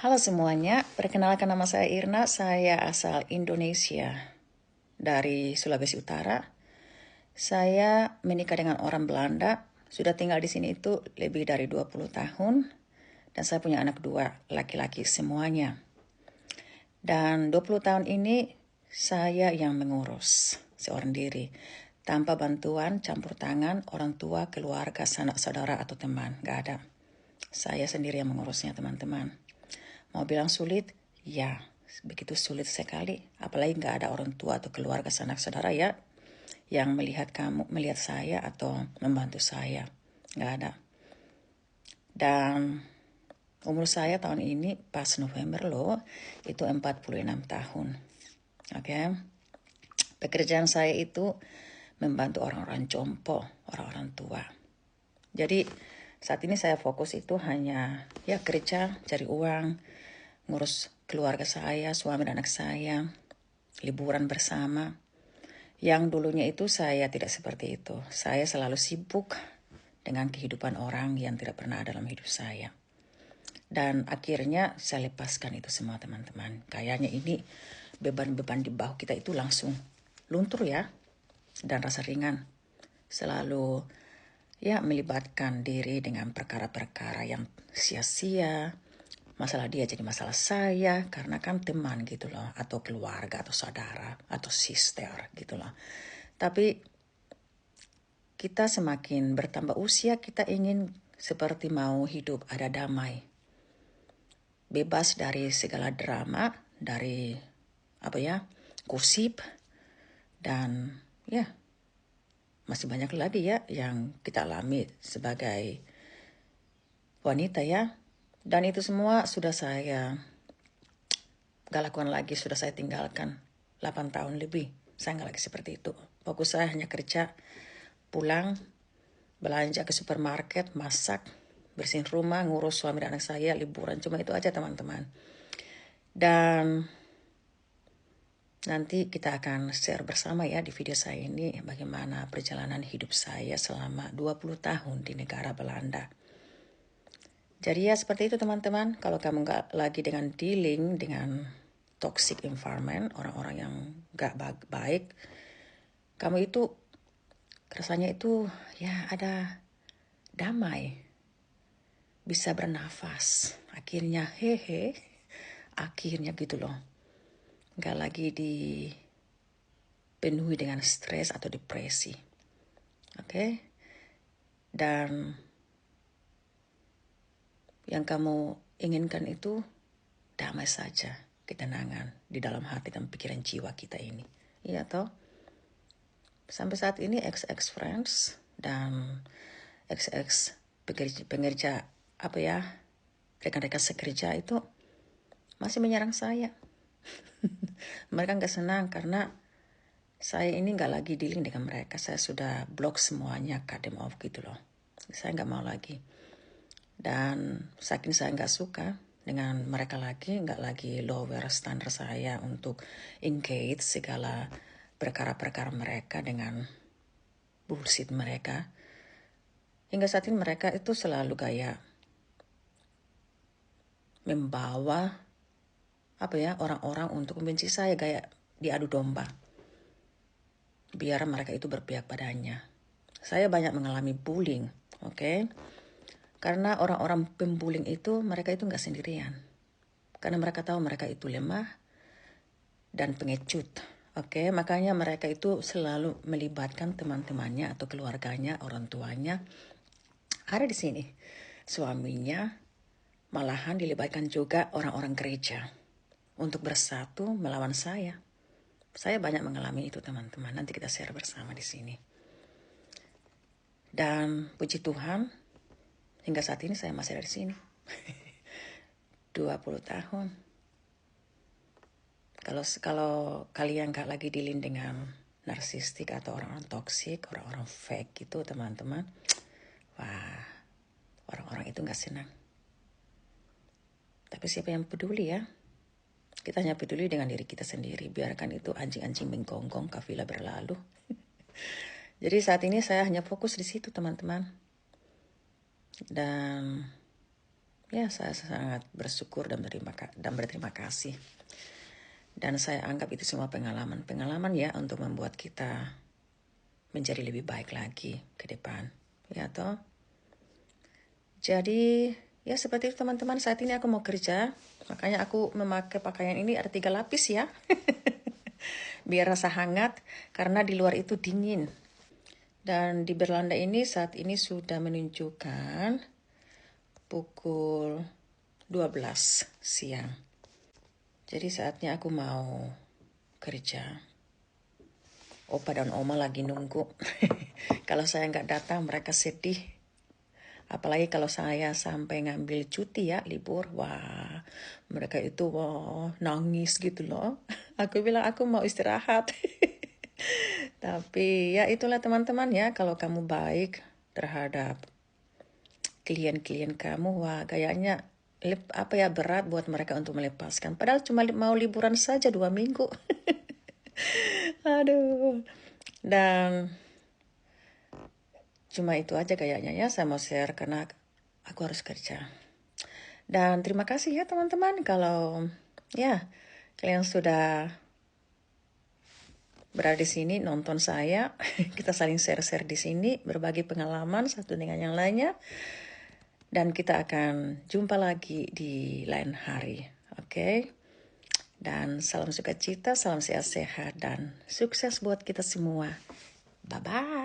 Halo semuanya, perkenalkan nama saya Irna, saya asal Indonesia dari Sulawesi Utara. Saya menikah dengan orang Belanda, sudah tinggal di sini itu lebih dari 20 tahun, dan saya punya anak dua, laki-laki semuanya. Dan 20 tahun ini saya yang mengurus seorang diri, tanpa bantuan campur tangan orang tua, keluarga, sanak saudara atau teman, gak ada. Saya sendiri yang mengurusnya teman-teman. Mau bilang sulit? Ya, begitu sulit sekali. Apalagi nggak ada orang tua atau keluarga sanak saudara ya yang melihat saya atau membantu saya. Nggak ada. Dan umur saya tahun ini pas November loh, itu 46 tahun. Oke. Pekerjaan saya itu membantu orang-orang jompo, orang-orang tua. Jadi saat ini saya fokus itu hanya ya kerja, cari uang, ngurus keluarga saya, suami dan anak saya, liburan bersama. Yang dulunya itu saya tidak seperti itu. Saya selalu sibuk dengan kehidupan orang yang tidak pernah ada dalam hidup saya. Dan akhirnya saya lepaskan itu semua teman-teman. Kayaknya ini beban-beban di bahu kita itu langsung luntur ya. Dan rasa ringan. Selalu ya melibatkan diri dengan perkara-perkara yang sia-sia. Masalah dia jadi masalah saya karena kan teman gitu loh, atau keluarga atau saudara atau sister gitu loh. Tapi kita semakin bertambah usia, kita ingin seperti mau hidup ada damai, bebas dari segala drama, dari gosip, dan ya masih banyak lagi ya yang kita alami sebagai wanita ya. Dan itu semua sudah saya gak lakukan lagi, sudah saya tinggalkan 8 tahun lebih. Saya gak lagi seperti itu. Fokus saya hanya kerja, pulang, belanja ke supermarket, masak, bersihin rumah, ngurus suami dan anak saya, liburan. Cuma itu aja teman-teman. Dan nanti kita akan share bersama ya di video saya ini bagaimana perjalanan hidup saya selama 20 tahun di negara Belanda. Jadi ya seperti itu teman-teman. Kalau kamu gak lagi dealing dengan toxic environment, orang-orang yang gak baik, kamu itu rasanya itu ya ada damai, bisa bernafas. Akhirnya akhirnya gitu loh. Gak lagi dipenuhi dengan stres atau depresi. Oke? Dan yang kamu inginkan itu damai saja, ketenangan di dalam hati dan pikiran jiwa kita ini. Iya toh? Sampai saat ini ex friends dan ex pengerja rekan-rekan sekerja itu masih menyerang saya. Mereka gak senang karena saya ini gak lagi dealing dengan mereka. Saya sudah blok semuanya, cut them off gitu loh. Saya gak mau lagi. Dan saking saya gak suka dengan mereka lagi, gak lagi lower standar saya untuk engage segala perkara-perkara mereka dengan bullshit mereka. Hingga saat ini mereka itu selalu kayak membawa orang-orang untuk membenci saya, kayak diadu domba. Biar mereka itu berpihak padanya. Saya banyak mengalami bullying, oke? Karena orang-orang pembuling itu, mereka itu gak sendirian. Karena mereka tahu mereka itu lemah dan pengecut. Oke, makanya mereka itu selalu melibatkan teman-temannya atau keluarganya, orang tuanya. Ada di sini. Suaminya malahan dilibatkan juga orang-orang gereja untuk bersatu melawan saya. Saya banyak mengalami itu teman-teman. Nanti kita share bersama di sini. Dan puji Tuhan, hingga saat ini saya masih ada di sini. 20 tahun. Kalau kalian gak lagi dealing dengan narsistik atau orang-orang toksik, orang-orang fake gitu teman-teman, wah, orang-orang itu gak senang. Tapi siapa yang peduli ya? Kita hanya peduli dengan diri kita sendiri. Biarkan itu anjing-anjing menggonggong, kafilah berlalu. Jadi saat ini saya hanya fokus di situ teman-teman. Dan ya saya sangat bersyukur dan berterima kasih. Dan saya anggap itu semua pengalaman ya untuk membuat kita menjadi lebih baik lagi ke depan. Ya toh? Jadi ya seperti itu teman-teman, saat ini aku mau kerja. Makanya aku memakai pakaian ini ada 3 lapis ya. Biar rasa hangat karena di luar itu dingin. Dan di Belanda ini saat ini sudah menunjukkan pukul 12 siang. Jadi saatnya aku mau kerja. Opa dan Oma lagi nunggu. Kalau saya nggak datang mereka sedih. Apalagi kalau saya sampai ngambil cuti ya, libur. Wah, mereka itu nangis gitu loh. Aku bilang aku mau istirahat. Tapi ya itulah teman-teman ya, kalau kamu baik terhadap klien-klien kamu, wah kayaknya berat buat mereka untuk melepaskan. Padahal cuma mau liburan saja 2 minggu. Aduh. Dan cuma itu aja kayaknya ya saya mau share karena aku harus kerja. Dan terima kasih ya teman-teman kalau ya kalian sudah berada di sini nonton saya. Kita saling share-share di sini, berbagi pengalaman satu dengan yang lainnya. Dan kita akan jumpa lagi di lain hari. Oke? Dan salam sukacita, salam sehat-sehat, dan sukses buat kita semua. Bye-bye.